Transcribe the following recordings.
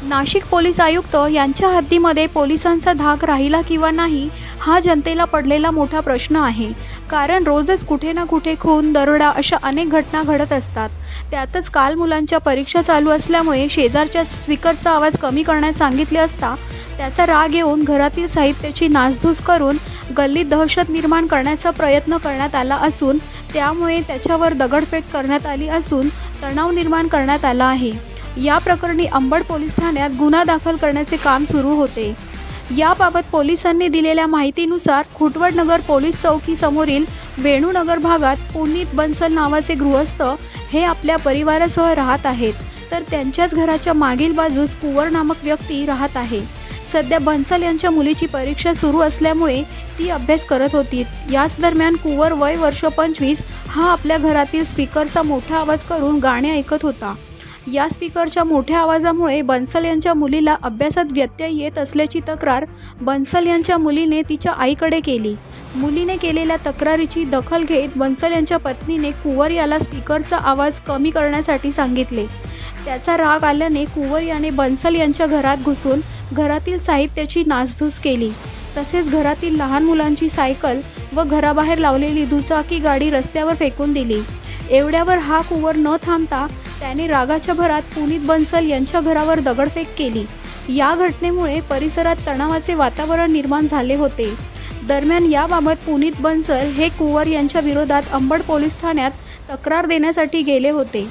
Nashik police आयुक्त यांच्या हद्दीमध्ये पोलिसांचा धाक राहिला किंवा नाही हा जनतेला पडलेला मोठा प्रश्न आहे। कारण रोजच कुठे ना कुठे खून, दरोडा अशा अनेक घटना घडत असतात। त्यातच काल मुलांच्या परीक्षा चालू असल्यामुळे शेजारच्या स्पीकरचा आवाज कमी करण्यास सांगितले असता त्याचा राग येऊन घरातील साहित्याची नासधूस करून गल्लीत दहशत निर्माण करण्याचा प्रयत्न करण्यात आला असून त्यामुळे त्याच्यावर दगडफेक करण्यात आली असून तणाव निर्माण करण्यात आला आहे। या प्रकरणी अंबड पोलीस ठाण्यात गुन्हा दाखल करण्याचे काम सुरू होते। याबाबत पोलिसांनी दिलेल्या माहितीनुसार खुटवडनगर पोलीस चौकी समोरील वेणूनगर भागात पुनीत बन्सल नावाचे गृहस्थ हे आपल्या परिवारासह राहत आहेत, तर त्यांच्याच घराच्या मागील बाजूस कुंवर नामक व्यक्ती राहत आहे। सध्या बन्सल यांच्या मुलीची परीक्षा सुरू असल्यामुळे ती अभ्यास करत होती। याच दरम्यान कुंवर वय वर्ष 25 हा आपल्या घरातील स्पीकरचा मोठा आवाज करून गाणे ऐकत होता। या स्पीकरच्या मोठ्या आवाजामुळे बन्सल यांच्या मुलीला अभ्यासात व्यत्यय येत असल्याची तक्रार बन्सल यांच्या मुलीने तिच्या आईकडे केली। मुलीने केलेल्या तक्रारीची दखल घेत बन्सल यांच्या पत्नीने कुंवर याला स्पीकरचा आवाज कमी करण्यासाठी सांगितले। त्याचा राग आल्याने कुंवर याने बन्सल यांच्या घरात घुसून घरातील साहित्याची नासधूस केली। तसेच घरातील लहान मुलांची सायकल व घराबाहेर लावलेली दुचाकी गाडी रस्त्यावर फेकून दिली। एवढ्यावर हा कुंवर न थांबता त्याने रागाच्या भरात पुनीत बन्सल यांच्या घरावर दगडफेक केली। या घटनेमुळे परिसरात तणावाचे वातावरण निर्माण झाले होते। दरम्यान याबाबत पुनीत बन्सल हे कुंवर यांच्या विरोधात अंबड पोलीस ठाण्यात तक्रार देण्यासाठी गेले होते।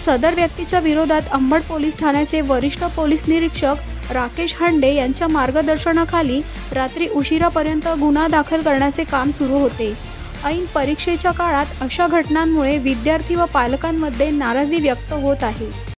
सदर व्यक्तीच्या विरोधात अंबड पोलीस ठाण्याचे वरिष्ठ पोलीस निरीक्षक राकेश हांडे यांच्या मार्गदर्शनाखाली रात्री उशिरापर्यंत गुन्हा दाखल करण्याचे काम सुरू होते। ऐन परीक्षेच्या काळात अशा घटनांमुळे विद्यार्थी व पालकांमध्ये नाराजी व्यक्त होत आहे।